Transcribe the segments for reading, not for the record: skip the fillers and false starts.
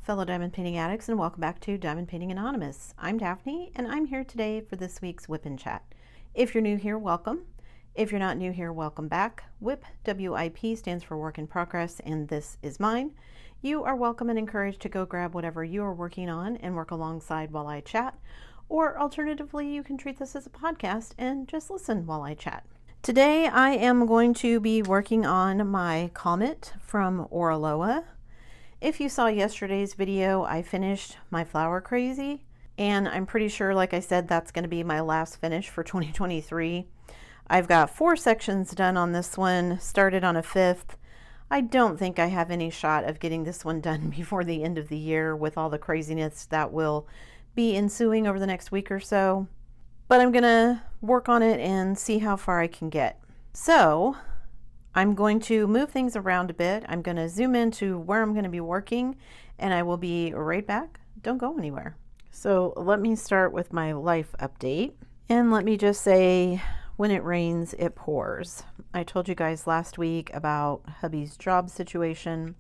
fellow diamond painting addicts, and welcome back to Diamond Painting Anonymous. I'm Daphne, and I'm here today for this week's WIP and Chat. If you're new here, welcome. If you're not new here, welcome back. WIP, W-I-P, stands for Work in Progress, and this is mine. You are welcome and encouraged to go grab whatever you are working on and work alongside while I chat, or alternatively, you can treat this as a podcast and just listen while I chat. Today, I am going to be working on my Comet from Oraloa. If you saw yesterday's video, I finished my Flower Crazy, and I'm pretty sure, like I said, that's going to be my last finish for 2023. I've got 4 sections done on this one, started on a 5th. I don't think I have any shot of getting this one done before the end of the year with all the craziness that will be ensuing over the next week or so, but I'm going to work on it and see how far I can get. So I'm going to move things around a bit. I'm going to zoom into where I'm going to be working, and I will be right back. Don't go anywhere. So let me start with my life update. And let me just say, when it rains, it pours. I told you guys last week about hubby's job situation.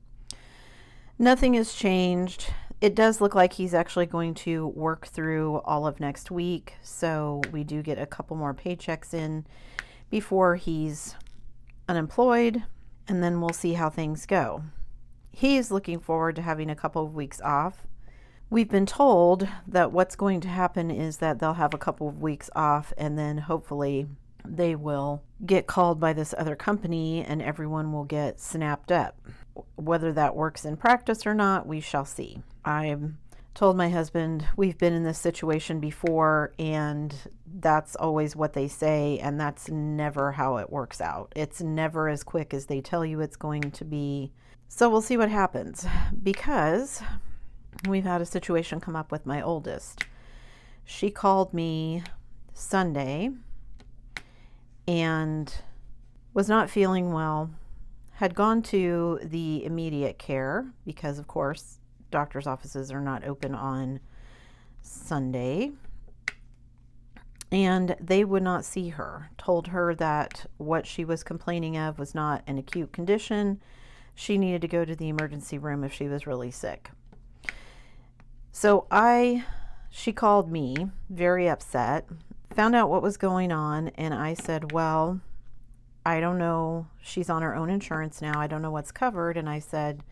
Nothing has changed. It does look like he's actually going to work through all of next week. So we do get a couple more paychecks in before he's unemployed, and then we'll see how things go. He is looking forward to having a couple of weeks off. We've been told that what's going to happen is that they'll have a couple of weeks off, and then hopefully they will get called by this other company and everyone will get snapped up. Whether that works in practice or not, we shall see. I told my husband we've been in this situation before, and that's always what they say, and that's never how it works out. It's never as quick as they tell you it's going to be. So we'll see what happens, because we've had a situation come up with my oldest. She called me Sunday and was not feeling well, had gone to the immediate care because, of course, doctor's offices are not open on Sunday, and they would not see her. Told her that what she was complaining of was not an acute condition. She needed to go to the emergency room if she was really sick. So she called me very upset, found out what was going on, and I said, well, I don't know. She's on her own insurance now. I don't know what's covered. And I said,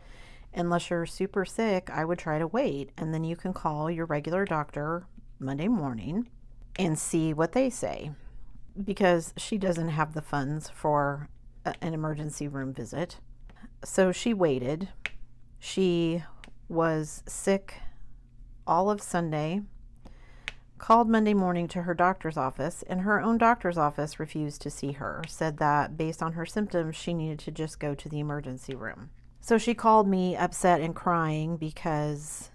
unless you're super sick, I would try to wait, and then you can call your regular doctor Monday morning and see what they say, because she doesn't have the funds for an emergency room visit. So she waited. She was sick all of Sunday, called Monday morning to her doctor's office, and her own doctor's office refused to see her, said that based on her symptoms, she needed to just go to the emergency room. So she called me upset and crying because,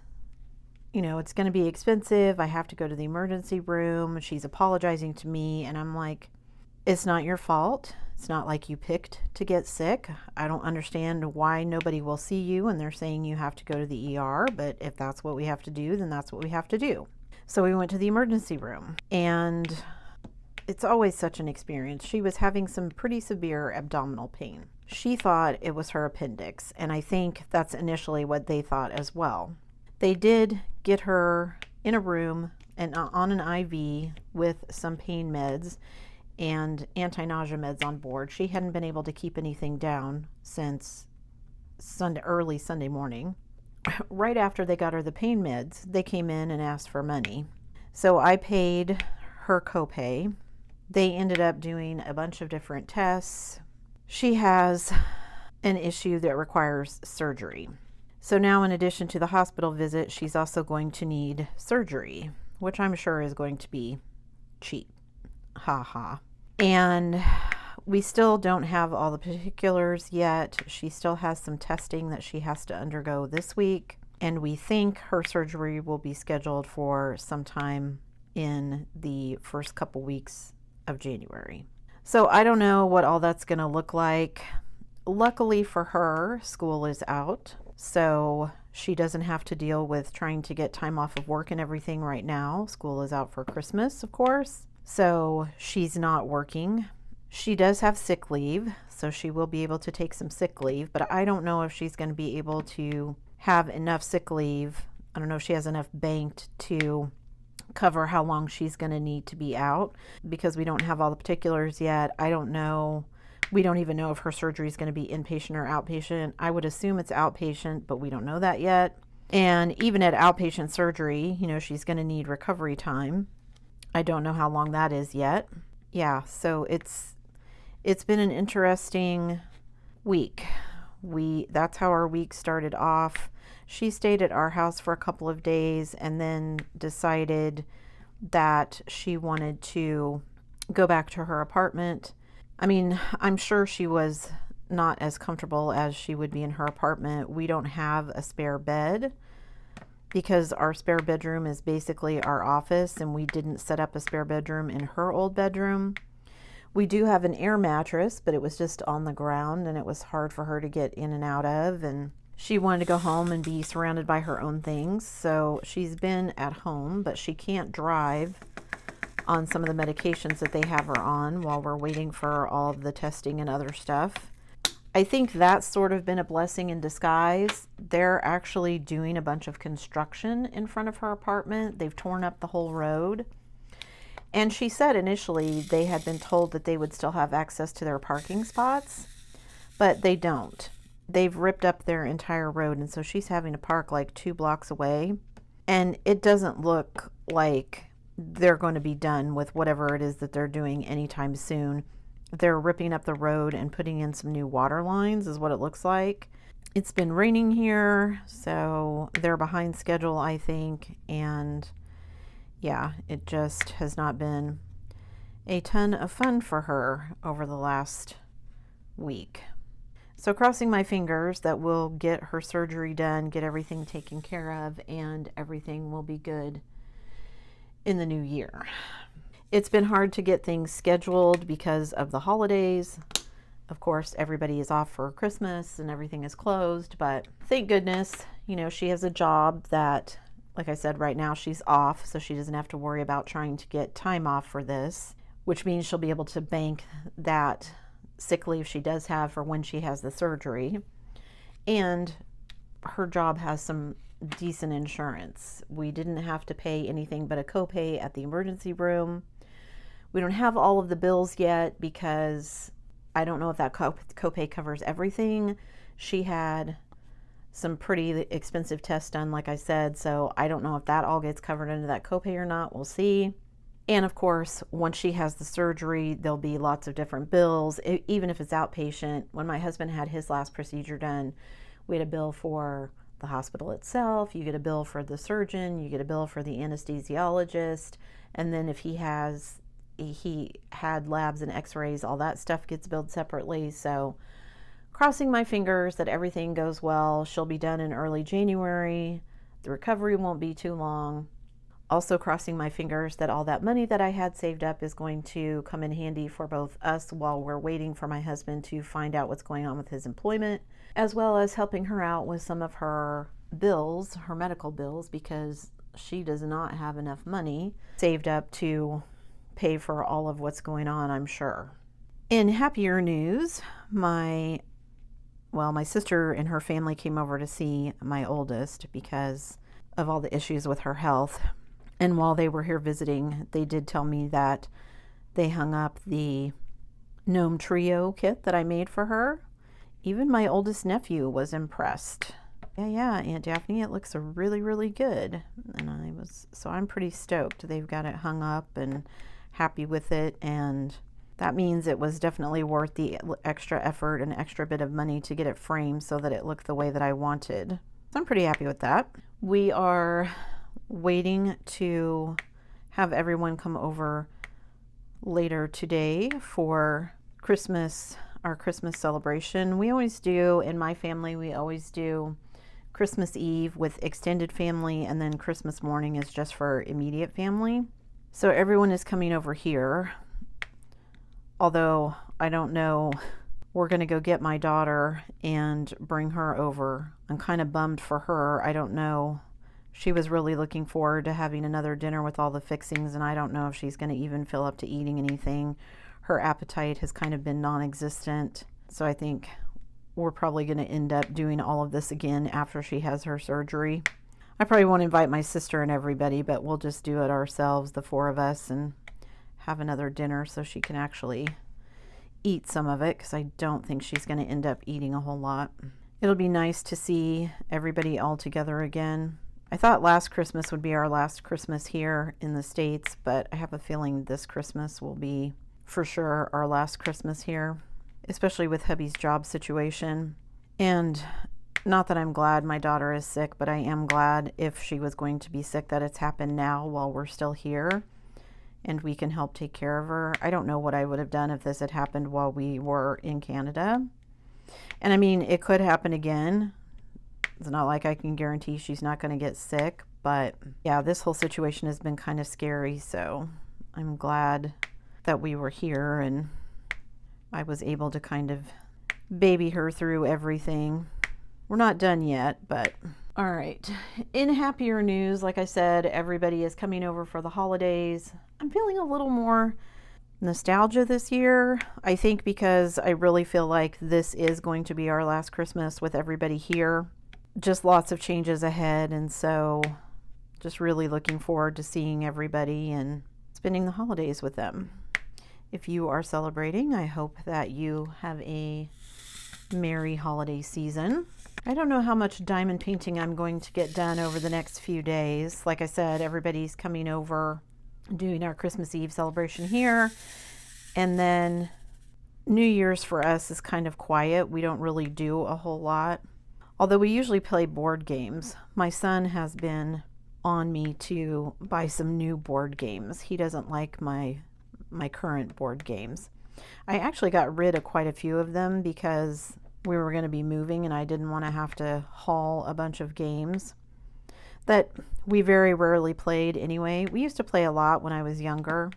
you know, it's going to be expensive. I have to go to the emergency room. She's apologizing to me. And I'm like, it's not your fault. It's not like you picked to get sick. I don't understand why nobody will see you and they're saying you have to go to the ER. But if that's what we have to do, then that's what we have to do. So we went to the emergency room, and it's always such an experience. She was having some pretty severe abdominal pain. She thought it was her appendix, and I think that's initially what they thought as well. They did get her in a room and on an IV with some pain meds and anti-nausea meds on board. She hadn't been able to keep anything down since early Sunday morning. Right after they got her the pain meds, they came in and asked for money. So I paid her copay. They ended up doing a bunch of different tests. She has an issue that requires surgery. So now, in addition to the hospital visit, she's also going to need surgery, which I'm sure is going to be cheap. Ha ha. And we still don't have all the particulars yet. She still has some testing that she has to undergo this week, and we think her surgery will be scheduled for sometime in the first couple weeks of January. So I don't know what all that's going to look like. Luckily for her, school is out, so she doesn't have to deal with trying to get time off of work and everything right now. School is out for Christmas, of course, so she's not working. She does have sick leave, so she will be able to take some sick leave, but I don't know if she's going to be able to have enough sick leave. I don't know if she has enough banked to cover how long she's going to need to be out, because we don't have all the particulars yet. I don't know. We don't even know if her surgery is going to be inpatient or outpatient. I would assume it's outpatient, but we don't know that yet. And even at outpatient surgery, you know, she's going to need recovery time. I don't know how long that is yet. Yeah, so it's been an interesting week. That's how our week started off. She stayed at our house for a couple of days and then decided that she wanted to go back to her apartment. I mean, I'm sure she was not as comfortable as she would be in her apartment. We don't have a spare bed because our spare bedroom is basically our office, and we didn't set up a spare bedroom in her old bedroom. We do have an air mattress, but it was just on the ground and it was hard for her to get in and out of, and she wanted to go home and be surrounded by her own things. So she's been at home, but she can't drive on some of the medications that they have her on while we're waiting for all of the testing and other stuff. I think that's sort of been a blessing in disguise. They're actually doing a bunch of construction in front of her apartment. They've torn up the whole road. And she said initially they had been told that they would still have access to their parking spots, but they don't. They've ripped up their entire road, and so she's having to park like 2 blocks away. And it doesn't look like they're going to be done with whatever it is that they're doing anytime soon. They're ripping up the road and putting in some new water lines is what it looks like. It's been raining here, so they're behind schedule, I think, and yeah, it just has not been a ton of fun for her over the last week. So crossing my fingers that we'll get her surgery done, get everything taken care of, and everything will be good in the new year. It's been hard to get things scheduled because of the holidays. Of course, everybody is off for Christmas and everything is closed, but thank goodness, you know, she has a job that, like I said, right now she's off, so she doesn't have to worry about trying to get time off for this, which means she'll be able to bank that sick leave she does have for when she has the surgery. And her job has some decent insurance. We didn't have to pay anything but a copay at the emergency room. We don't have all of the bills yet because I don't know if that copay covers everything. She had some pretty expensive tests done, like I said, so I don't know if that all gets covered under that copay or not. We'll see. And of course, once she has the surgery, there'll be lots of different bills, even if it's outpatient. When my husband had his last procedure done, we had a bill for the hospital itself, you get a bill for the surgeon, you get a bill for the anesthesiologist, and then if he had labs and x-rays, all that stuff gets billed separately. So crossing my fingers that everything goes well. She'll be done in early January. The recovery won't be too long. Also crossing my fingers that all that money that I had saved up is going to come in handy for both us while we're waiting for my husband to find out what's going on with his employment, as well as helping her out with some of her bills, her medical bills, because she does not have enough money saved up to pay for all of what's going on, I'm sure. In happier news, my sister and her family came over to see my oldest because of all the issues with her health. And while they were here visiting, they did tell me that they hung up the gnome trio kit that I made for her. Even my oldest nephew was impressed. Yeah, Aunt Daphne, it looks really, really good. And I'm pretty stoked. They've got it hung up and happy with it. And that means it was definitely worth the extra effort and extra bit of money to get it framed so that it looked the way that I wanted. So I'm pretty happy with that. We are waiting to have everyone come over later today for Christmas, our Christmas celebration. We always do, in my family, we always do Christmas Eve with extended family, and then Christmas morning is just for immediate family. So everyone is coming over here, although I don't know. We're going to go get my daughter and bring her over. I'm kind of bummed for her. I don't know. She was really looking forward to having another dinner with all the fixings, and I don't know if she's going to even feel up to eating anything. Her appetite has kind of been non-existent, so I think we're probably going to end up doing all of this again after she has her surgery. I probably won't invite my sister and everybody, but we'll just do it ourselves, the 4 of us, and have another dinner so she can actually eat some of it, because I don't think she's going to end up eating a whole lot. It'll be nice to see everybody all together again. I thought last Christmas would be our last Christmas here in the States, but I have a feeling this Christmas will be for sure our last Christmas here, especially with hubby's job situation. And not that I'm glad my daughter is sick, but I am glad, if she was going to be sick, that it's happened now while we're still here and we can help take care of her. I don't know what I would have done if this had happened while we were in Canada. And I mean, it could happen again. It's not like I can guarantee she's not going to get sick, but yeah, this whole situation has been kind of scary. So I'm glad that we were here and I was able to kind of baby her through everything. We're not done yet, but all right. In happier news, like I said, everybody is coming over for the holidays. I'm feeling a little more nostalgia this year, I think, because I really feel like this is going to be our last Christmas with everybody here. Just lots of changes ahead, and so just really looking forward to seeing everybody and spending the holidays with them. If you are celebrating, I hope that you have a merry holiday season. I don't know how much diamond painting I'm going to get done over the next few days. Like I said, everybody's coming over, doing our Christmas Eve celebration here, and then New Year's for us is kind of quiet. We don't really do a whole lot, although we usually play board games. My son has been on me to buy some new board games. He doesn't like my current board games. I actually got rid of quite a few of them because we were going to be moving and I didn't want to have to haul a bunch of games that we very rarely played anyway. We used to play a lot when I was younger.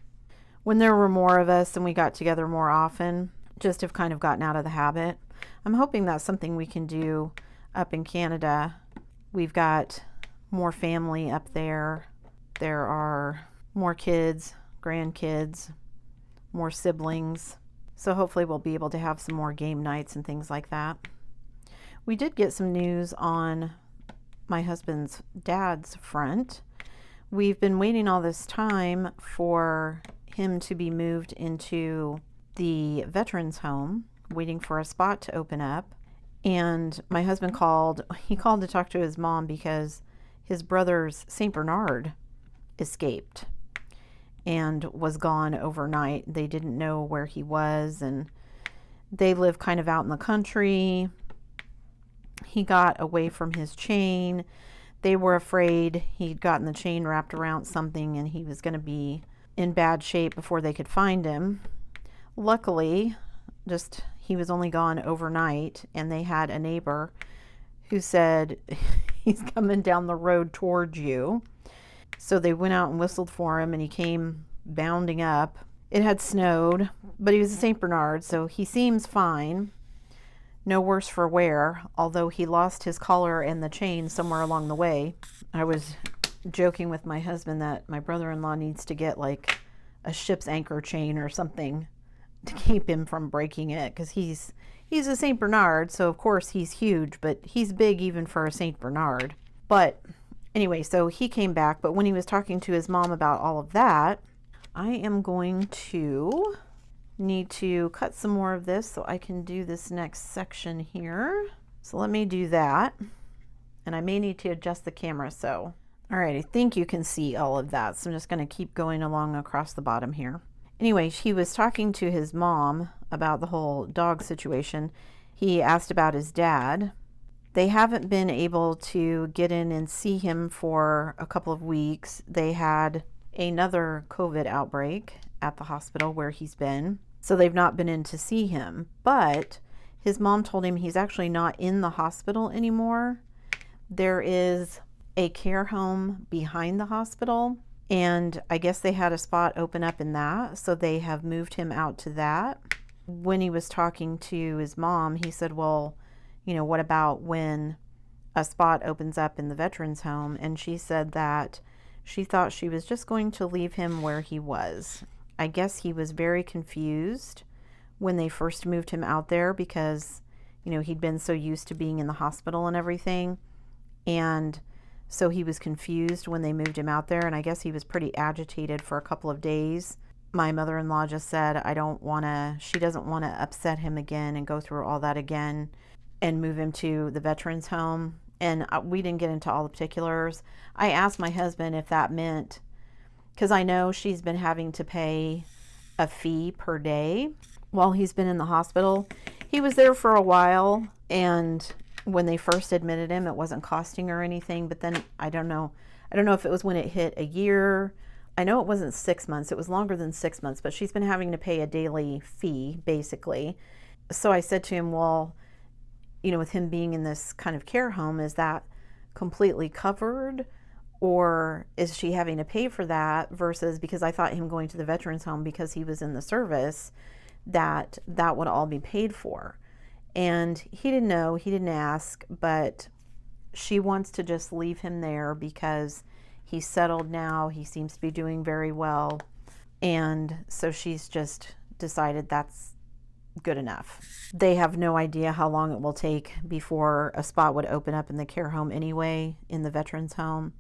When there were more of us and we got together more often, just have kind of gotten out of the habit. I'm hoping that's something we can do up in Canada. We've got more family up there. There are more kids, grandkids, more siblings. So hopefully we'll be able to have some more game nights and things like that. We did get some news on my husband's dad's front. We've been waiting all this time for him to be moved into the veterans home, waiting for a spot to open up. And my husband called. He called to talk to his mom because his brother's St. Bernard escaped and was gone overnight. They didn't know where he was, and they live kind of out in the country. He got away from his chain. They were afraid he'd gotten the chain wrapped around something and he was going to be in bad shape before they could find him. Luckily, he was only gone overnight, and they had a neighbor who said, he's coming down the road towards you. So they went out and whistled for him, and he came bounding up. It had snowed, but he was a St. Bernard, so he seems fine. No worse for wear, although he lost his collar and the chain somewhere along the way. I was joking with my husband that my brother-in-law needs to get like a ship's anchor chain or something to keep him from breaking it, because he's a St. Bernard, so of course he's huge, but he's big even for a St. Bernard. But anyway, so he came back, but when he was talking to his mom about all of that, I am going to need to cut some more of this so I can do this next section here. So let me do that, and I may need to adjust the camera. So all right, I think you can see all of that, so I'm just going to keep going along across the bottom here. Anyway, he was talking to his mom about the whole dog situation. He asked about his dad. They haven't been able to get in and see him for a couple of weeks. They had another COVID outbreak at the hospital where he's been, so they've not been in to see him. But his mom told him he's actually not in the hospital anymore. There is a care home behind the hospital, and I guess they had a spot open up in that, so they have moved him out to that. When he was talking to his mom, he said, well, you know, what about when a spot opens up in the veterans home? And she said that she thought she was just going to leave him where he was. I guess he was very confused when they first moved him out there, because You know, he'd been so used to being in the hospital and everything. And so he was confused when they moved him out there. And I guess he was pretty agitated for a couple of days. My mother-in-law just said, she doesn't want to upset him again and go through all that again and move him to the veterans home. And we didn't get into all the particulars. I asked my husband if that meant, because I know she's been having to pay a fee per day while he's been in the hospital. He was there for a while, and when they first admitted him, it wasn't costing her anything. But then I don't know if it was when it hit a year. I know it wasn't 6 months. It was longer than 6 months, but she's been having to pay a daily fee, basically. So I said to him, well, you know, with him being in this kind of care home, is that completely covered? Or is she having to pay for that versus, because I thought him going to the veterans home because he was in the service, that would all be paid for. And he didn't know, he didn't ask, but she wants to just leave him there because he's settled now. He seems to be doing very well. And so she's just decided that's good enough. They have no idea how long it will take before a spot would open up in the care home anyway, in the veterans home.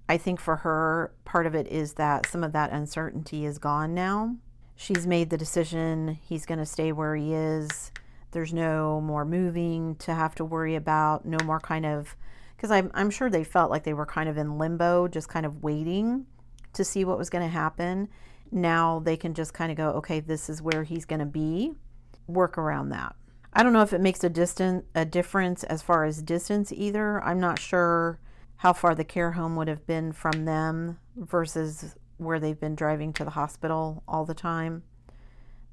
I think for her, part of it is that some of that uncertainty is gone now. She's made the decision he's going to stay where he is. There's no more moving to have to worry about, no more kind of, because I'm sure they felt like they were kind of in limbo, just kind of waiting to see what was going to happen. Now they can just kind of go, okay, this is where he's going to be, work around that. I don't know if it makes a difference as far as distance either. I'm not sure how far the care home would have been from them versus where they've been driving to the hospital all the time.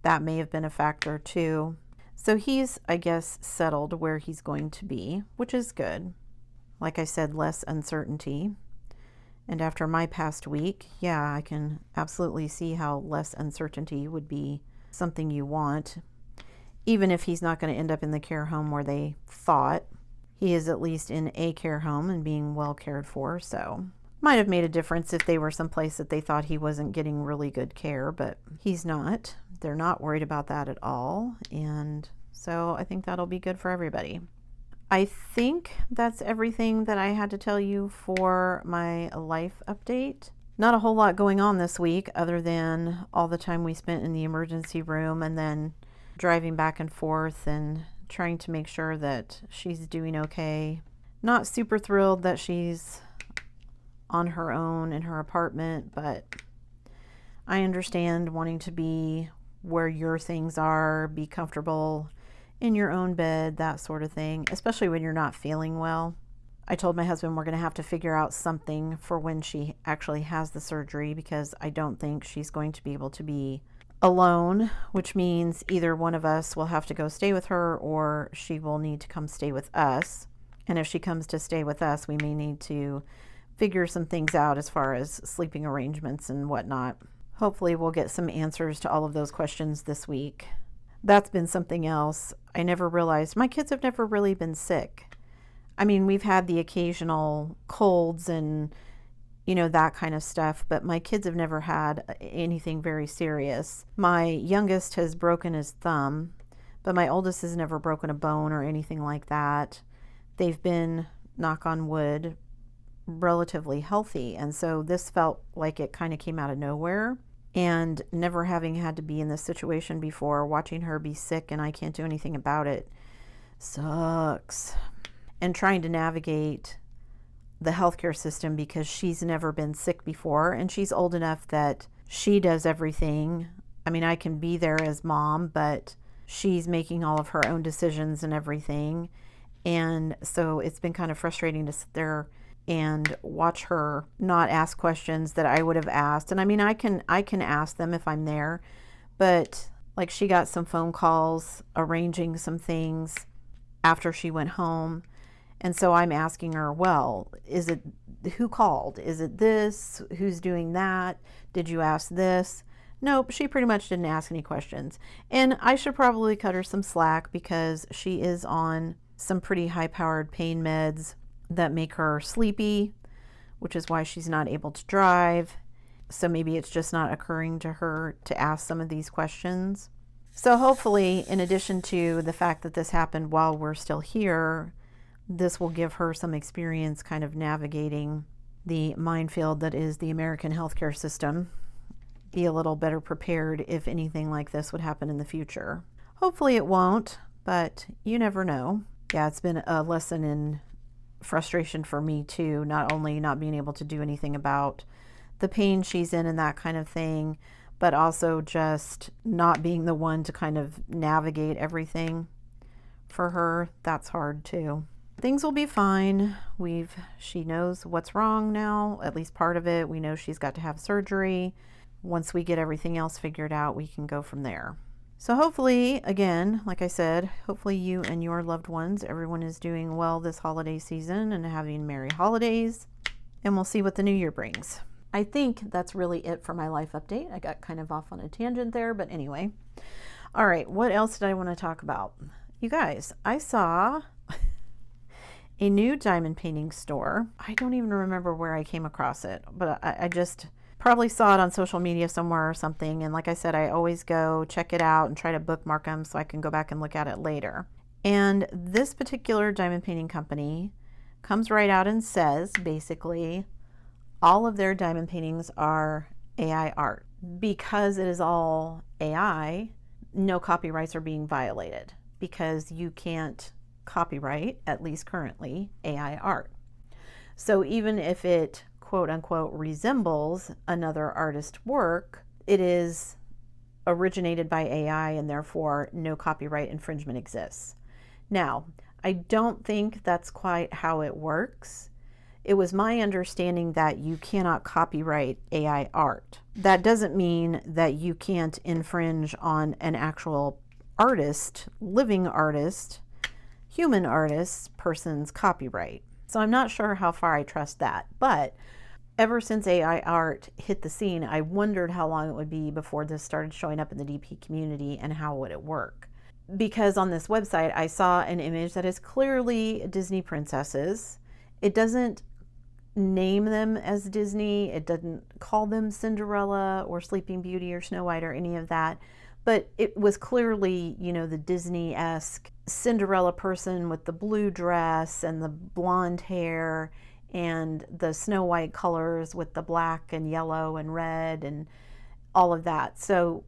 That may have been a factor too. So he's, I guess, settled where he's going to be, which is good. Like I said, less uncertainty. And after my past week, yeah, I can absolutely see how less uncertainty would be something you want. Even if he's not going to end up in the care home where they thought, he is at least in a care home and being well cared for. So might have made a difference if they were someplace that they thought he wasn't getting really good care, but he's not. They're not worried about that at all. And so I think that'll be good for everybody. I think that's everything that I had to tell you for my life update. Not a whole lot going on this week other than all the time we spent in the emergency room and then driving back and forth and trying to make sure that she's doing okay. Not super thrilled that she's on her own in her apartment, but I understand wanting to be where your things are, be comfortable in your own bed, that sort of thing, especially when you're not feeling well. I told my husband we're going to have to figure out something for when she actually has the surgery, because I don't think she's going to be able to be alone, which means either one of us will have to go stay with her or she will need to come stay with us. And if she comes to stay with us, we may need to figure some things out as far as sleeping arrangements and whatnot. Hopefully we'll get some answers to all of those questions this week. That's been something else. I never realized my kids have never really been sick. I mean, we've had the occasional colds and that kind of stuff, but my kids have never had anything very serious. My youngest has broken his thumb, but my oldest has never broken a bone or anything like that. They've been, knock on wood, relatively healthy, and so this felt like it kind of came out of nowhere. And never having had to be in this situation before, watching her be sick and I can't do anything about it sucks. And trying to navigate the healthcare system because she's never been sick before and she's old enough that she does everything. I mean, I can be there as mom, but she's making all of her own decisions and everything. And so it's been kind of frustrating to sit there and watch her not ask questions that I would have asked. And I mean, I can ask them if I'm there, but like she got some phone calls arranging some things after she went home. And so I'm asking her, well, is it who called? Is it this? Who's doing that? Did you ask this? Nope, she pretty much didn't ask any questions. And I should probably cut her some slack because she is on some pretty high-powered pain meds that make her sleepy, which is why she's not able to drive. So maybe it's just not occurring to her to ask some of these questions. So hopefully, in addition to the fact that this happened while we're still here, this will give her some experience kind of navigating the minefield that is the American healthcare system. Be a little better prepared if anything like this would happen in the future. Hopefully it won't, but you never know. Yeah, it's been a lesson in frustration for me too, not only not being able to do anything about the pain she's in and that kind of thing, but also just not being the one to kind of navigate everything for her. That's hard too. Things will be fine. She knows what's wrong now, at least part of it. We know she's got to have surgery. Once we get everything else figured out, we can go from there. So hopefully, again, like I said, hopefully you and your loved ones, everyone is doing well this holiday season and having merry holidays. And we'll see what the new year brings. I think that's really it for my life update. I got kind of off on a tangent there, but anyway. All right, what else did I want to talk about? You guys, I saw a new diamond painting store. I don't even remember where I came across it, but I just probably saw it on social media somewhere or something. And like I said, I always go check it out and try to bookmark them so I can go back and look at it later. And this particular diamond painting company comes right out and says, basically, all of their diamond paintings are AI art. Because it is all AI, no copyrights are being violated because you can't copyright, at least currently, AI art. So even if it quote unquote resembles another artist's work, it is originated by AI and therefore no copyright infringement exists. Now, I don't think that's quite how it works. It was my understanding that you cannot copyright AI art. That doesn't mean that you can't infringe on an actual artist, living artist, human artist, person's copyright. So I'm not sure how far I trust that, but ever since AI art hit the scene, I wondered how long it would be before this started showing up in the DP community and how would it work. Because on this website, I saw an image that is clearly Disney princesses. It doesn't name them as Disney. It doesn't call them Cinderella or Sleeping Beauty or Snow White or any of that. But it was clearly, you know, the Disney-esque Cinderella person with the blue dress and the blonde hair and the Snow White colors with the black and yellow and red and all of that. So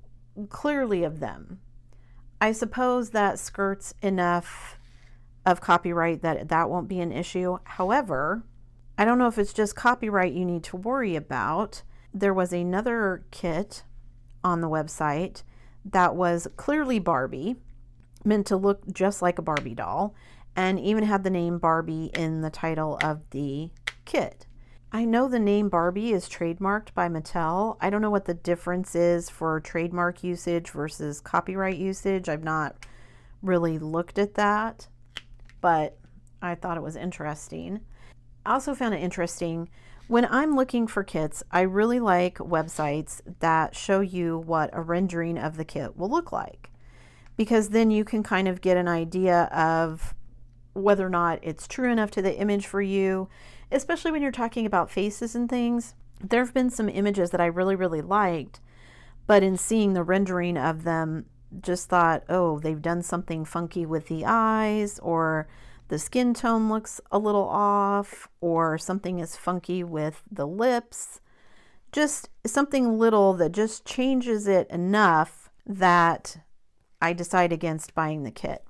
clearly of them. I suppose that skirts enough of copyright that that won't be an issue. However, I don't know if it's just copyright you need to worry about. There was another kit on the website that was clearly Barbie, meant to look just like a Barbie doll, and even had the name Barbie in the title of the kit. I know the name Barbie is trademarked by Mattel. I don't know what the difference is for trademark usage versus copyright usage. I've not really looked at that, but I thought it was interesting. I also found it interesting when I'm looking for kits, I really like websites that show you what a rendering of the kit will look like, because then you can kind of get an idea of whether or not it's true enough to the image for you, especially when you're talking about faces and things. There have been some images that I really, really liked, but in seeing the rendering of them, just thought, oh, they've done something funky with the eyes, or the skin tone looks a little off, or something is funky with the lips. Just something little that just changes it enough that I decide against buying the kit.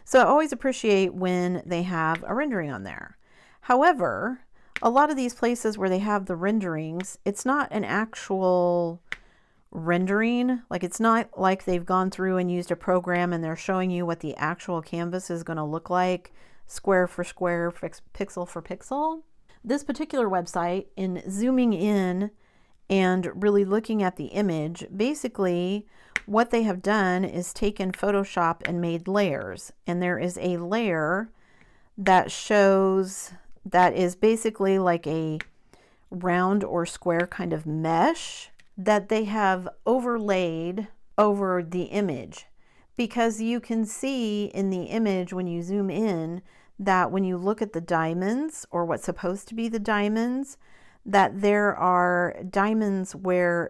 So I always appreciate when they have a rendering on there. However, a lot of these places where they have the renderings, it's not an actual rendering. Like, it's not like they've gone through and used a program and they're showing you what the actual canvas is going to look like, square for square, pixel for pixel. This particular website, in zooming in and really looking at the image, basically what they have done is taken Photoshop and made layers. And there is a layer that shows, that is basically like a round or square kind of mesh that they have overlaid over the image. Because you can see in the image when you zoom in that when you look at the diamonds, or what's supposed to be the diamonds, that there are diamonds where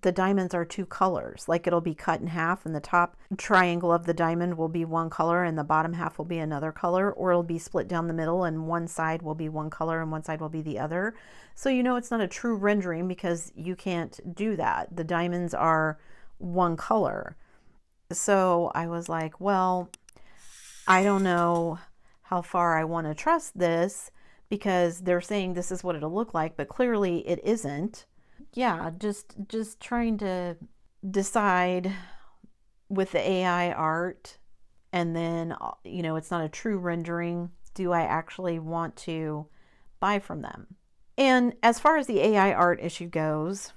the diamonds are two colors. Like it'll be cut in half and the top triangle of the diamond will be one color and the bottom half will be another color, or it'll be split down the middle and one side will be one color and one side will be the other. So you know it's not a true rendering because you can't do that. The diamonds are one color. So I was like, well, I don't know how far I want to trust this because they're saying this is what it'll look like, but clearly it isn't. Yeah, just trying to decide with the AI art, and then, you know, it's not a true rendering. Do I actually want to buy from them? And as far as the AI art issue goes,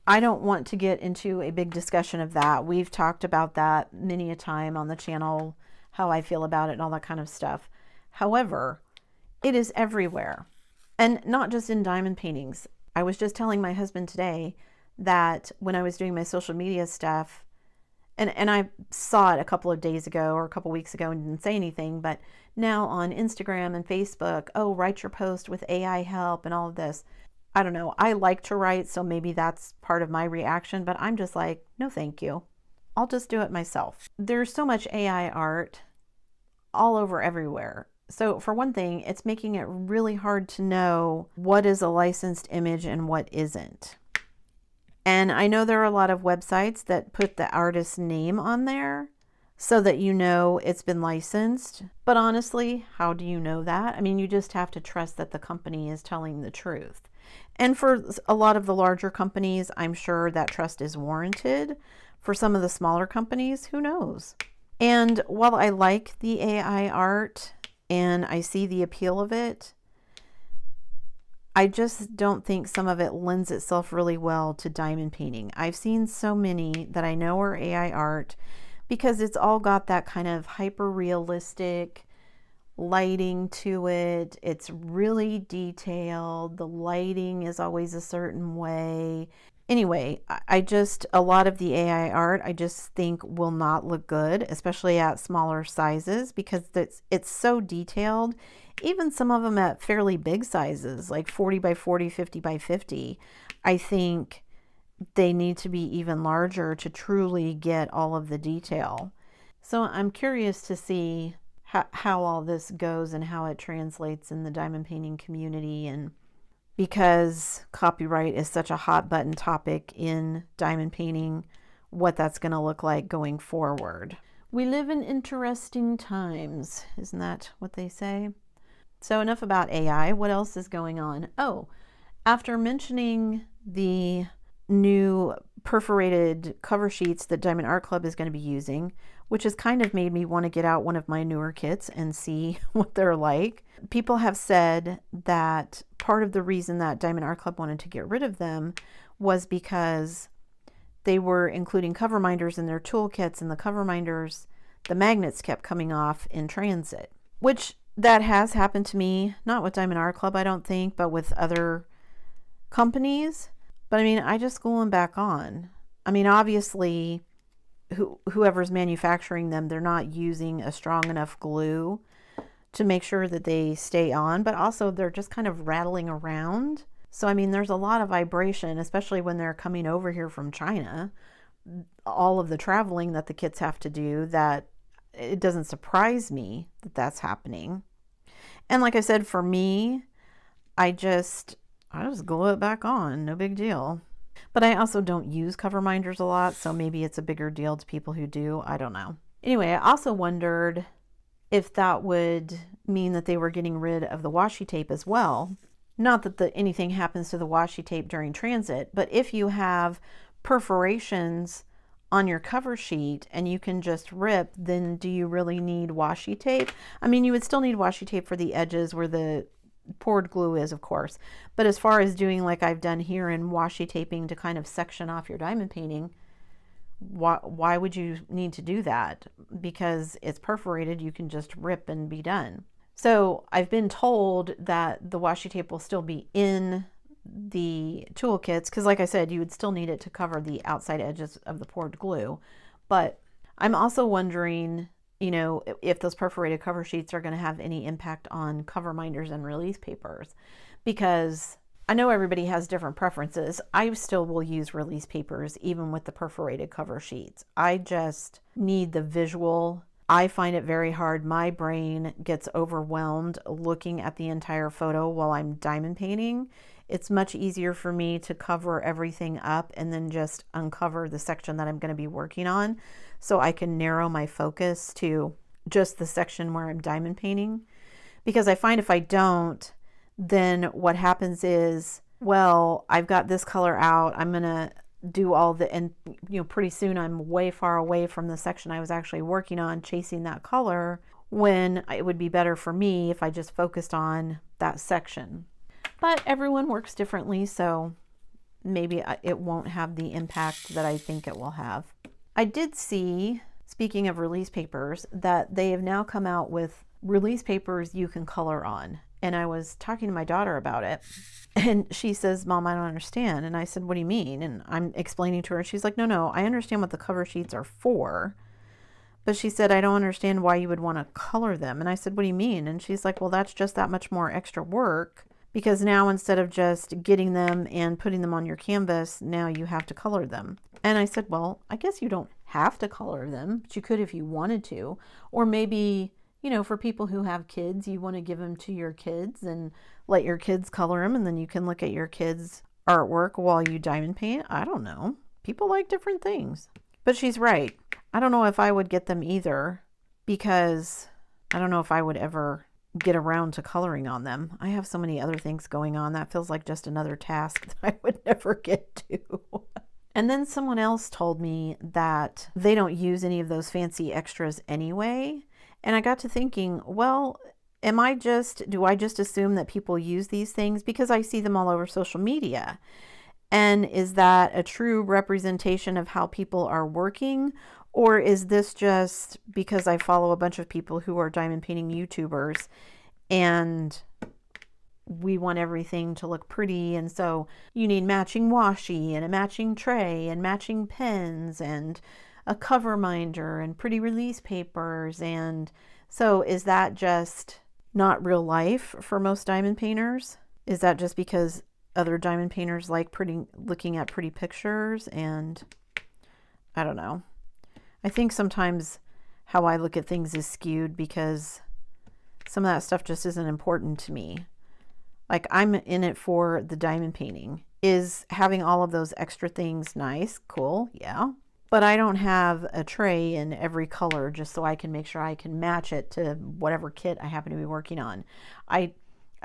I don't want to get into a big discussion of that. We've talked about that many a time on the channel, how I feel about it and all that kind of stuff. However, it is everywhere, and not just in diamond paintings. I was just telling my husband today that when I was doing my social media stuff, and I saw it a couple of days ago or a couple weeks ago and didn't say anything, but now on Instagram and Facebook, oh, write your post with AI help and all of this. I don't know. I like to write, so maybe that's part of my reaction, but I'm just like, no, thank you. I'll just do it myself. There's so much AI art all over everywhere. So for one thing, it's making it really hard to know what is a licensed image and what isn't. And I know there are a lot of websites that put the artist's name on there so that you know it's been licensed. But honestly, how do you know that? I mean, you just have to trust that the company is telling the truth. And for a lot of the larger companies, I'm sure that trust is warranted. For some of the smaller companies, who knows? And while I like the AI art and I see the appeal of it, I just don't think some of it lends itself really well to diamond painting. I've seen so many that I know are AI art because it's all got that kind of hyper realistic lighting to it. It's really detailed. The lighting is always a certain way. Anyway, a lot of the AI art, I just think will not look good, especially at smaller sizes because it's so detailed. Even some of them at fairly big sizes, like 40 by 40, 50 by 50, I think they need to be even larger to truly get all of the detail. So I'm curious to see how all this goes and how it translates in the diamond painting community, and because copyright is such a hot button topic in diamond painting, what that's going to look like going forward. We live in interesting times, isn't that what they say? So enough about AI. What else is going on? Oh, after mentioning the new perforated cover sheets that Diamond Art Club is going to be using, which has kind of made me want to get out one of my newer kits and see what they're like. People have said that part of the reason that Diamond Art Club wanted to get rid of them was because they were including cover minders in their toolkits, and the cover minders, the magnets kept coming off in transit, which that has happened to me, not with Diamond Art Club, I don't think, but with other companies. But I mean, I just glue them back on. I mean, obviously, whoever's manufacturing them, they're not using a strong enough glue to make sure that they stay on, but also they're just kind of rattling around. So, I mean, there's a lot of vibration, especially when they're coming over here from China. All of the traveling that the kits have to do, that it doesn't surprise me that that's happening. And like I said, for me, I just glue it back on, no big deal. But I also don't use cover minders a lot, so maybe it's a bigger deal to people who do. I don't know. Anyway, I also wondered if that would mean that they were getting rid of the washi tape as well. Not that anything happens to the washi tape during transit, but if you have perforations on your cover sheet and you can just rip, then do you really need washi tape? I mean, you would still need washi tape for the edges where the poured glue is, of course. But as far as doing like I've done here and washi taping to kind of section off your diamond painting, why would you need to do that? Because it's perforated, you can just rip and be done. So I've been told that the washi tape will still be in the toolkits, because like I said, you would still need it to cover the outside edges of the poured glue. But I'm also wondering, you know, if those perforated cover sheets are going to have any impact on cover minders and release papers, because I know everybody has different preferences. I still will use release papers even with the perforated cover sheets. I just need the visual. I find it very hard. My brain gets overwhelmed looking at the entire photo while I'm diamond painting. It's much easier for me to cover everything up and then just uncover the section that I'm going to be working on, so I can narrow my focus to just the section where I'm diamond painting. Because I find if I don't, then what happens is, well, I've got this color out, I'm going to do all the, and pretty soon I'm way far away from the section I was actually working on, chasing that color, when it would be better for me if I just focused on that section. But everyone works differently, so maybe it won't have the impact that I think it will have. I did see, speaking of release papers, that they have now come out with release papers you can color on. And I was talking to my daughter about it, and she says, Mom, I don't understand. And I said, what do you mean? And I'm explaining to her. She's like, no, I understand what the cover sheets are for. But she said, I don't understand why you would want to color them. And I said, what do you mean? And she's like, well, that's just that much more extra work, because now instead of just getting them and putting them on your canvas, now you have to color them. And I said, well, I guess you don't have to color them, but you could if you wanted to. Or maybe, for people who have kids, you want to give them to your kids and let your kids color them, and then you can look at your kids' artwork while you diamond paint. I don't know. People like different things. But she's right. I don't know if I would get them either, because I don't know if I would ever get around to coloring on them. I have so many other things going on. That feels like just another task that I would never get to. And then someone else told me that they don't use any of those fancy extras anyway. And I got to thinking, well, do I just assume that people use these things because I see them all over social media? And is that a true representation of how people are working? Or is this just because I follow a bunch of people who are diamond painting YouTubers and we want everything to look pretty, and so you need matching washi and a matching tray and matching pens and a cover minder and pretty release papers? And so is that just not real life for most diamond painters? Is that just because other diamond painters like looking at pretty pictures? And I don't know. I think sometimes how I look at things is skewed because some of that stuff just isn't important to me. Like, I'm in it for the diamond painting. Is having all of those extra things nice? Cool, yeah. But I don't have a tray in every color just so I can make sure I can match it to whatever kit I happen to be working on. I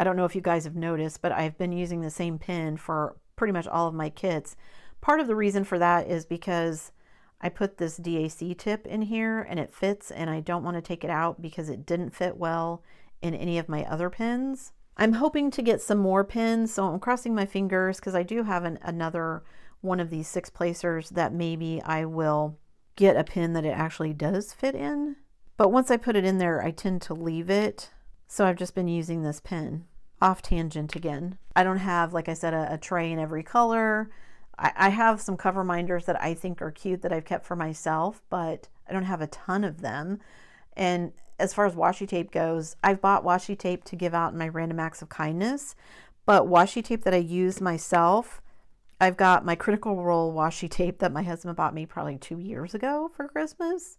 don't know if you guys have noticed, but I've been using the same pen for pretty much all of my kits. Part of the reason for that is because I put this DAC tip in here and it fits, and I don't want to take it out because it didn't fit well in any of my other pens. I'm hoping to get some more pins, so I'm crossing my fingers because I do have another one of these 6-placers that maybe I will get a pin that it actually does fit in. But once I put it in there, I tend to leave it. So I've just been using this pen. Off tangent again. I don't have, like I said, a tray in every color. I have some cover minders that I think are cute that I've kept for myself, but I don't have a ton of them. And as far as washi tape goes, I've bought washi tape to give out in my random acts of kindness, but washi tape that I use myself, I've got my Critical Role washi tape that my husband bought me probably 2 years ago for Christmas.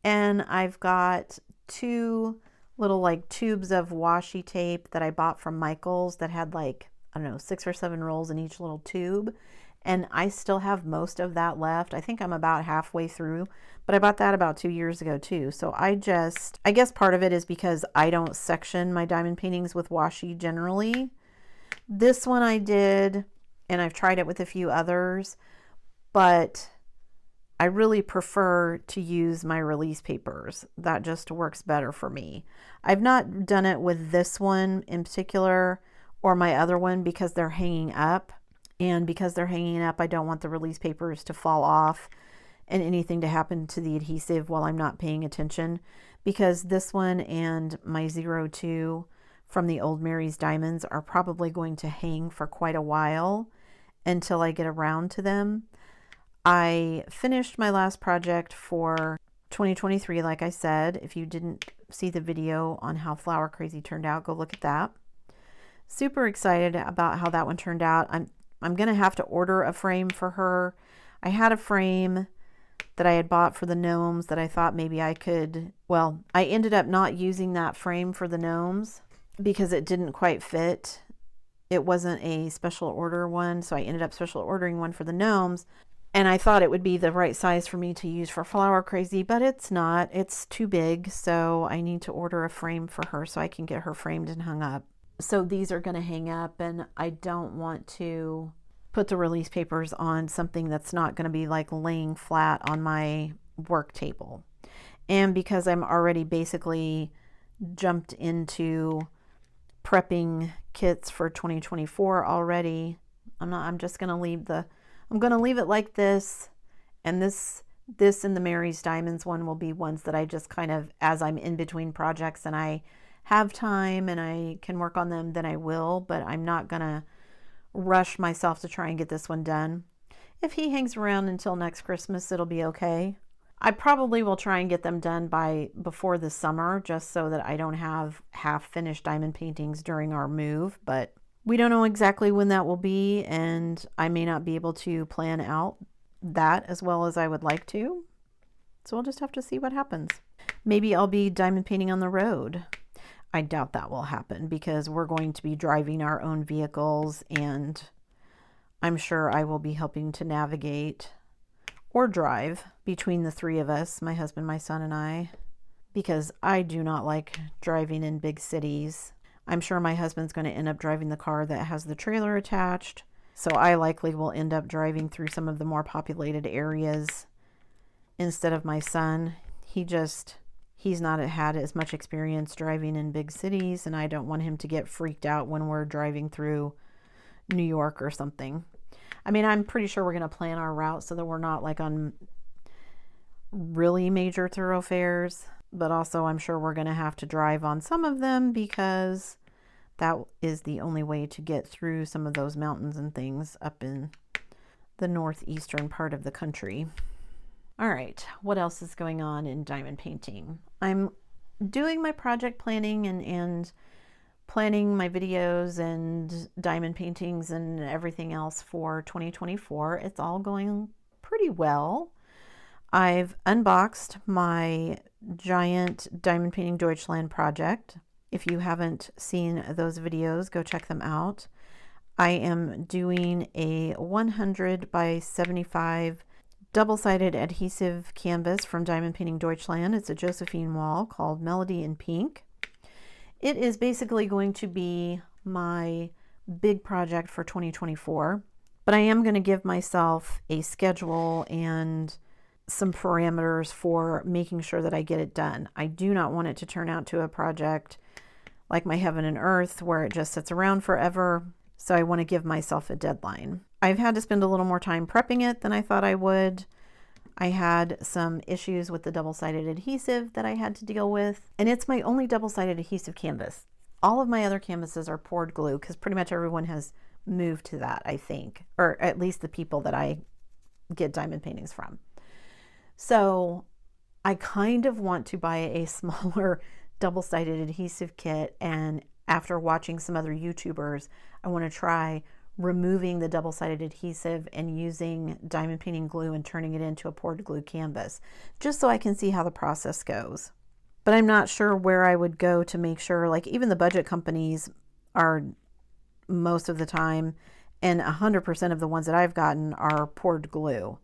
And I've got 2 little like tubes of washi tape that I bought from Michael's that had like, I don't know, 6 or 7 rolls in each little tube. And I still have most of that left. I think I'm about halfway through, but I bought that about 2 years ago too. So I guess part of it is because I don't section my diamond paintings with washi generally. This one I did, and I've tried it with a few others, but I really prefer to use my release papers. That just works better for me. I've not done it with this one in particular or my other one because they're hanging up. And because they're hanging up, I don't want the release papers to fall off and anything to happen to the adhesive while I'm not paying attention. Because this one and my 02 from the Old Mary's Diamonds are probably going to hang for quite a while until I get around to them. I finished my last project for 2023, like I said. If you didn't see the video on how Flower Crazy turned out, go look at that. Super excited about how that one turned out. I'm going to have to order a frame for her. I had a frame that I had bought for the gnomes that I thought maybe I could, well, I ended up not using that frame for the gnomes because it didn't quite fit. It wasn't a special order one, so I ended up special ordering one for the gnomes. And I thought it would be the right size for me to use for Flower Crazy, but it's not. It's too big, so I need to order a frame for her so I can get her framed and hung up. So these are going to hang up, and I don't want to put the release papers on something that's not going to be like laying flat on my work table. And because I'm already basically jumped into prepping kits for 2024 already, I'm just going to leave it like this, and this and the Mary's Diamonds one will be ones that I just kind of, as I'm in between projects and I have time and I can work on them, then I will, but I'm not going to rush myself to try and get this one done. If he hangs around until next Christmas, it'll be okay. I probably will try and get them done before the summer, just so that I don't have half finished diamond paintings during our move, but we don't know exactly when that will be, and I may not be able to plan out that as well as I would like to. So we'll just have to see what happens. Maybe I'll be diamond painting on the road. I doubt that will happen because we're going to be driving our own vehicles, and I'm sure I will be helping to navigate or drive between the three of us, my husband, my son, and I, because I do not like driving in big cities. I'm sure my husband's going to end up driving the car that has the trailer attached, so I likely will end up driving through some of the more populated areas instead of my son. He's not had as much experience driving in big cities, and I don't want him to get freaked out when we're driving through New York or something. I mean, I'm pretty sure we're going to plan our route so that we're not like on really major thoroughfares, but also I'm sure we're going to have to drive on some of them because that is the only way to get through some of those mountains and things up in the northeastern part of the country. All right, what else is going on in diamond painting? I'm doing my project planning and planning my videos and diamond paintings and everything else for 2024. It's all going pretty well. I've unboxed my giant diamond painting Deutschland project. If you haven't seen those videos, go check them out. I am doing a 100 by 75 double-sided adhesive canvas from Diamond Painting Deutschland. It's a Josephine wall called Melody in Pink. It is basically going to be my big project for 2024, but I am going to give myself a schedule and some parameters for making sure that I get it done. I do not want it to turn out to a project like my Heaven and Earth where it just sits around forever, so I want to give myself a deadline. I've had to spend a little more time prepping it than I thought I would. I had some issues with the double-sided adhesive that I had to deal with, and it's my only double-sided adhesive canvas. All of my other canvases are poured glue because pretty much everyone has moved to that, I think, or at least the people that I get diamond paintings from. So I kind of want to buy a smaller double-sided adhesive kit, and after watching some other YouTubers, I want to try removing the double-sided adhesive and using diamond painting glue and turning it into a poured glue canvas, just so I can see how the process goes. But I'm not sure where I would go to make sure, like even the budget companies are most of the time, and 100% of the ones that I've gotten are poured glue.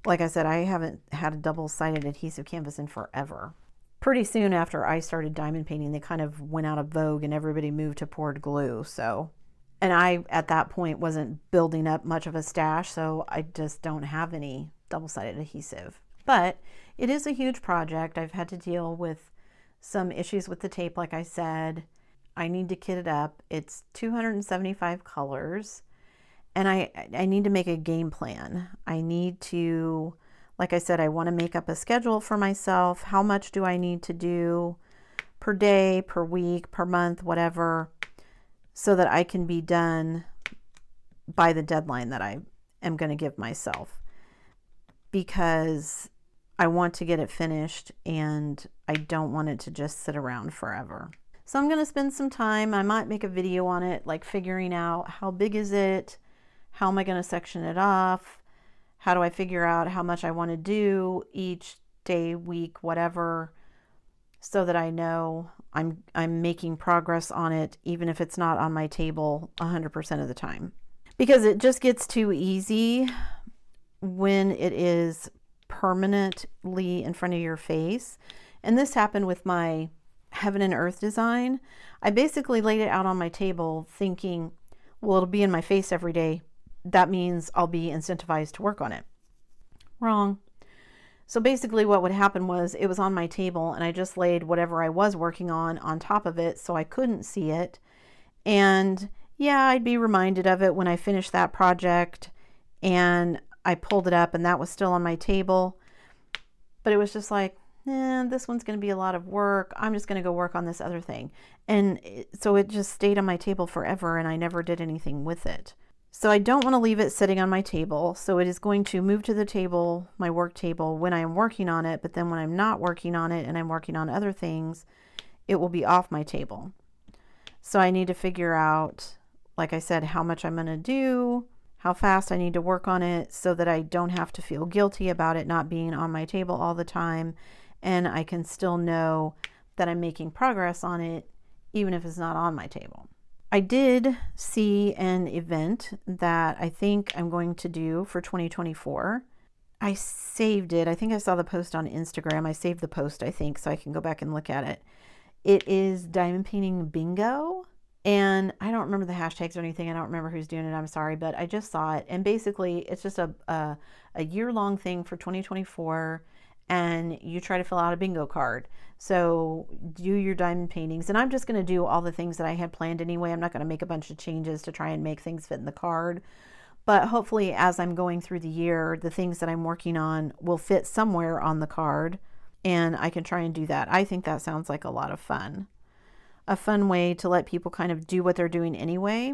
Like I said, I haven't had a double-sided adhesive canvas in forever. Pretty soon after I started diamond painting, they kind of went out of vogue and everybody moved to poured glue, so... And I, at that point, wasn't building up much of a stash, so I just don't have any double-sided adhesive. But it is a huge project. I've had to deal with some issues with the tape, like I said. I need to kit it up. It's 275 colors, and I need to make a game plan. I need to, like I said, I want to make up a schedule for myself. How much do I need to do per day, per week, per month, whatever, so that I can be done by the deadline that I am going to give myself, because I want to get it finished and I don't want it to just sit around forever. So I'm going to spend some time. I might make a video on it, like figuring out how big is it? How am I going to section it off? How do I figure out how much I want to do each day, week, whatever, so that I know I'm making progress on it, even if it's not on my table 100% of the time. Because it just gets too easy when it is permanently in front of your face. And this happened with my Heaven and Earth design. I basically laid it out on my table thinking, well, it'll be in my face every day. That means I'll be incentivized to work on it. Wrong. So basically what would happen was it was on my table and I just laid whatever I was working on top of it so I couldn't see it. And yeah, I'd be reminded of it when I finished that project and I pulled it up and that was still on my table. But it was just like, this one's going to be a lot of work. I'm just going to go work on this other thing. And so it just stayed on my table forever and I never did anything with it. So I don't want to leave it sitting on my table. So it is going to move to the table, my work table, when I am working on it. But then when I'm not working on it and I'm working on other things, it will be off my table. So I need to figure out, like I said, how much I'm going to do, how fast I need to work on it so that I don't have to feel guilty about it not being on my table all the time. And I can still know that I'm making progress on it, even if it's not on my table. I did see an event that I think I'm going to do for 2024. I saved it. I think I saw the post on Instagram. I saved the post, I think, so I can go back and look at it. It is Diamond Painting Bingo. And I don't remember the hashtags or anything. I don't remember who's doing it. I'm sorry, but I just saw it. And basically, it's just a year-long thing for 2024. And you try to fill out a bingo card. So do your diamond paintings. And I'm just going to do all the things that I had planned anyway. I'm not going to make a bunch of changes to try and make things fit in the card. But hopefully as I'm going through the year, the things that I'm working on will fit somewhere on the card. And I can try and do that. I think that sounds like a lot of fun. A fun way to let people kind of do what they're doing anyway.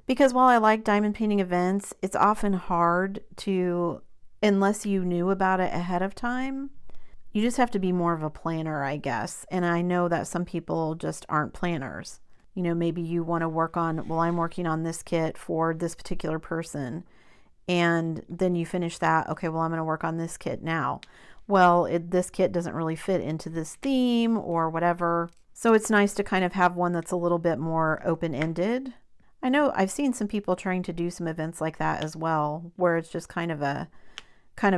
Because while I like diamond painting events, it's often hard to, unless you knew about it ahead of time. You just have to be more of a planner, I guess. And I know that some people just aren't planners. You know, maybe you want to work on, well, I'm working on this kit for this particular person. And then you finish that. Okay, well, I'm going to work on this kit now. Well, this kit doesn't really fit into this theme or whatever. So it's nice to kind of have one that's a little bit more open-ended. I know I've seen some people trying to do some events like that as well, where it's just kind of a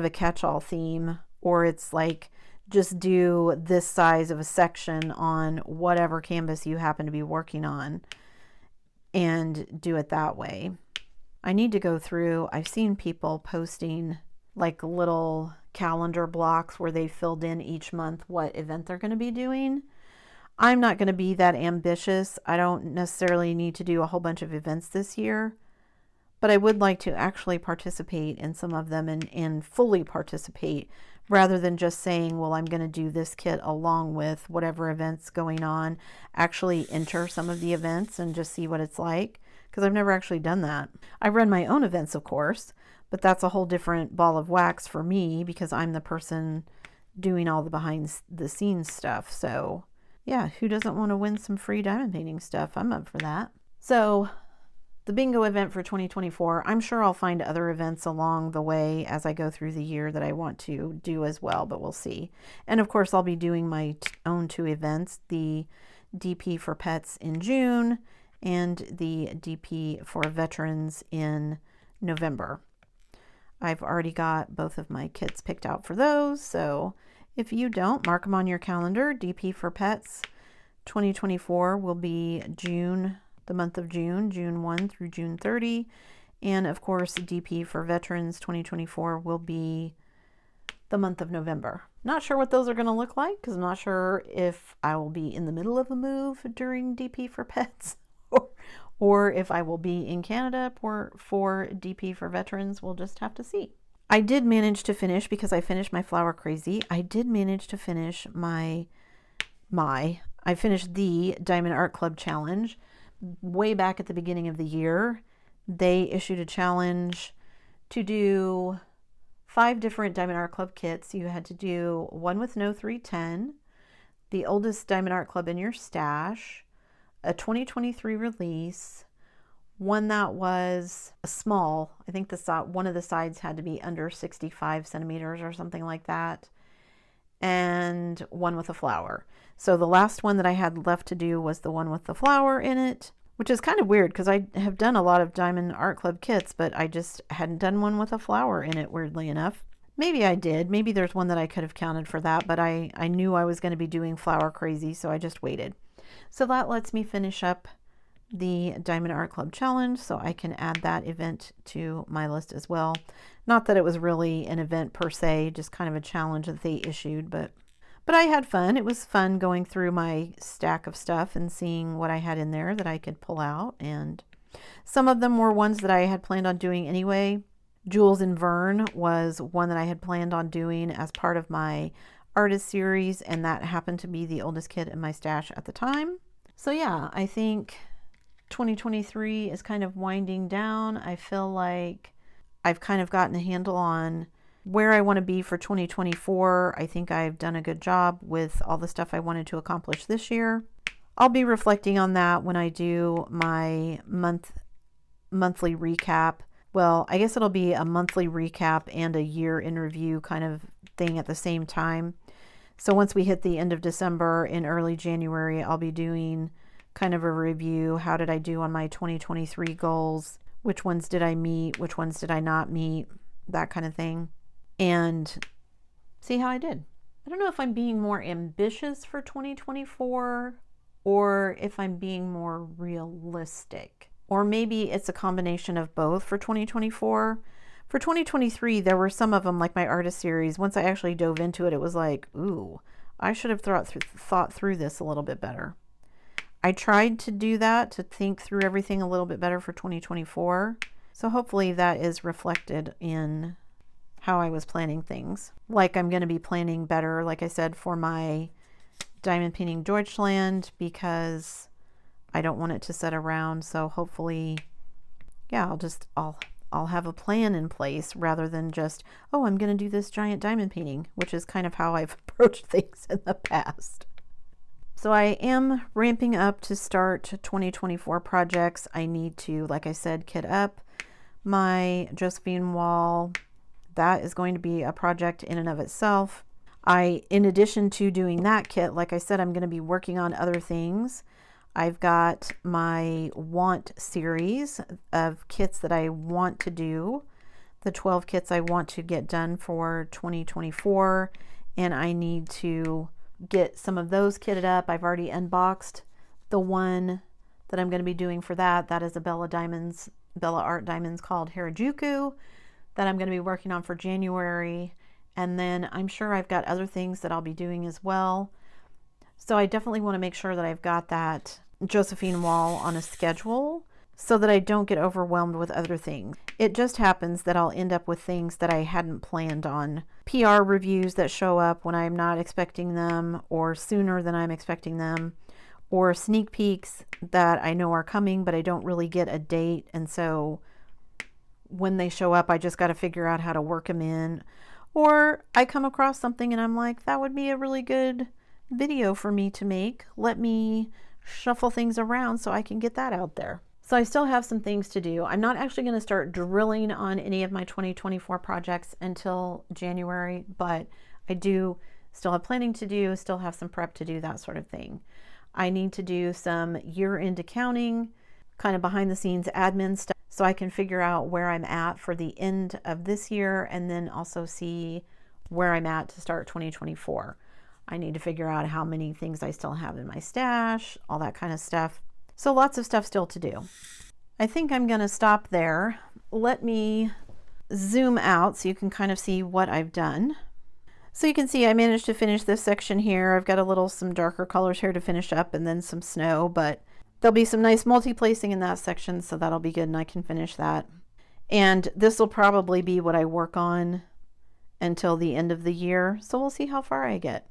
catch-all theme, or it's like, just do this size of a section on whatever canvas you happen to be working on and do it that way. I need to go through, I've seen people posting like little calendar blocks where they filled in each month what event they're going to be doing. I'm not going to be that ambitious. I don't necessarily need to do a whole bunch of events this year, but I would like to actually participate in some of them and fully participate, rather than just saying, well, I'm going to do this kit along with whatever events going on. Actually enter some of the events and just see what it's like, because I've never actually done that. I run my own events, of course, but that's a whole different ball of wax for me because I'm the person doing all the behind the scenes stuff. So yeah, who doesn't want to win some free diamond painting stuff? I'm up for that. So the bingo event for 2024, I'm sure I'll find other events along the way as I go through the year that I want to do as well, but we'll see. And of course, I'll be doing my own 2 events, the DP for Pets in June and the DP for Veterans in November. I've already got both of my kits picked out for those, so if you don't, mark them on your calendar. DP for Pets 2024 will be June, the month of June, June 1 through June 30. And of course, DP for Veterans 2024 will be the month of November. Not sure what those are going to look like, because I'm not sure if I will be in the middle of a move during DP for Pets or if I will be in Canada for DP for Veterans. We'll just have to see. I did manage to finish, because I finished my Flower Crazy, I did manage to finish I finished the Diamond Art Club Challenge. Way back at the beginning of the year, they issued a challenge to do 5 different Diamond Art Club kits. You had to do one with no 310, the oldest Diamond Art Club in your stash, a 2023 release, one that was a small. I think one of the sides had to be under 65 centimeters or something like that, and one with a flower. So the last one that I had left to do was the one with the flower in it, which is kind of weird because I have done a lot of Diamond Art Club kits, but I just hadn't done one with a flower in it, weirdly enough. Maybe I did. Maybe there's one that I could have counted for that, but I knew I was going to be doing Flower Crazy, so I just waited. So that lets me finish up the Diamond Art Club Challenge, so I can add that event to my list as well. Not that it was really an event per se, just kind of a challenge that they issued, but I had fun. It was fun going through my stack of stuff and seeing what I had in there that I could pull out, and some of them were ones that I had planned on doing anyway. Jules and Vern was one that I had planned on doing as part of my artist series, and that happened to be the oldest kit in my stash at the time. So yeah, I think 2023 is kind of winding down. I feel like I've kind of gotten a handle on where I want to be for 2024. I think I've done a good job with all the stuff I wanted to accomplish this year. I'll be reflecting on that when I do my monthly recap. Well, I guess it'll be a monthly recap and a year in review kind of thing at the same time. So once we hit the end of December in early January, I'll be doing kind of a review. How did I do on my 2023 goals? Which ones did I meet? Which ones did I not meet? That kind of thing. And see how I did. I don't know if I'm being more ambitious for 2024 or if I'm being more realistic. Or maybe it's a combination of both for 2024. For 2023, there were some of them, like my artist series. Once I actually dove into it, it was like, ooh, I should have thought through this a little bit better. I tried to do that, to think through everything a little bit better for 2024. So hopefully that is reflected in how I was planning things. Like I'm going to be planning better, like I said, for my Diamond Painting Deutschland, because I don't want it to sit around. So hopefully, yeah, I'll have a plan in place rather than just, oh, I'm going to do this giant diamond painting, which is kind of how I've approached things in the past. So I am ramping up to start 2024 projects. I need to, like I said, kit up my Josephine wall. That is going to be a project in and of itself. In addition to doing that kit, like I said, I'm going to be working on other things. I've got my want series of kits that I want to do, the 12 kits I want to get done for 2024, and I need to get some of those kitted up. I've already unboxed the one that I'm going to be doing for that. That is a Bella Art Diamonds called Harajuku that I'm going to be working on for January. And then I'm sure I've got other things that I'll be doing as well. So I definitely want to make sure that I've got that Josephine wall on a schedule so that I don't get overwhelmed with other things. It just happens that I'll end up with things that I hadn't planned on. PR reviews that show up when I'm not expecting them or sooner than I'm expecting them, or sneak peeks that I know are coming but I don't really get a date, and so when they show up I just got to figure out how to work them in. Or I come across something and I'm like, that would be a really good video for me to make. Let me shuffle things around so I can get that out there. So I still have some things to do. I'm not actually going to start drilling on any of my 2024 projects until January, but I do still have planning to do, still have some prep to do, that sort of thing. I need to do some year-end accounting, kind of behind the scenes admin stuff, so I can figure out where I'm at for the end of this year and then also see where I'm at to start 2024. I need to figure out how many things I still have in my stash, all that kind of stuff. So lots of stuff still to do. I think I'm going to stop there. Let me zoom out so you can kind of see what I've done. So you can see I managed to finish this section here. I've got some darker colors here to finish up and then some snow, but there'll be some nice multi-placing in that section, so that'll be good and I can finish that. And this will probably be what I work on until the end of the year, so we'll see how far I get.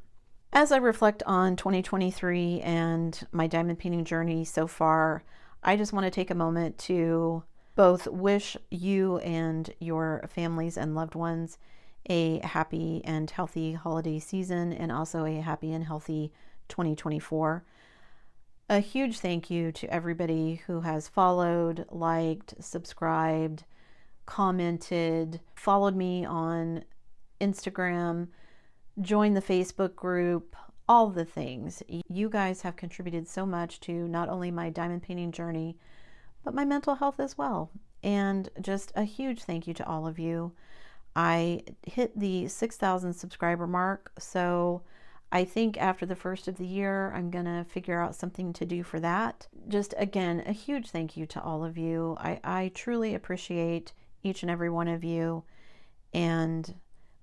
As I reflect on 2023 and my diamond painting journey so far, I just want to take a moment to both wish you and your families and loved ones a happy and healthy holiday season, and also a happy and healthy 2024. A huge thank you to everybody who has followed, liked, subscribed, commented, followed me on Instagram, joined the Facebook group, all the things. You guys have contributed so much to not only my diamond painting journey, but my mental health as well. And just a huge thank you to all of you. I hit the 6,000 subscriber mark, so I think after the first of the year, I'm gonna figure out something to do for that. Just again, a huge thank you to all of you. I truly appreciate each and every one of you and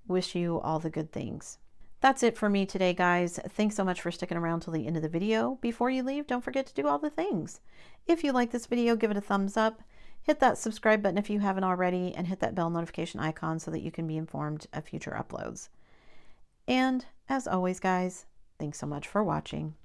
wish you all the good things. That's it for me today, guys. Thanks so much for sticking around till the end of the video. Before you leave, don't forget to do all the things. If you like this video, give it a thumbs up. Hit that subscribe button if you haven't already, and hit that bell notification icon so that you can be informed of future uploads. And as always, guys, thanks so much for watching.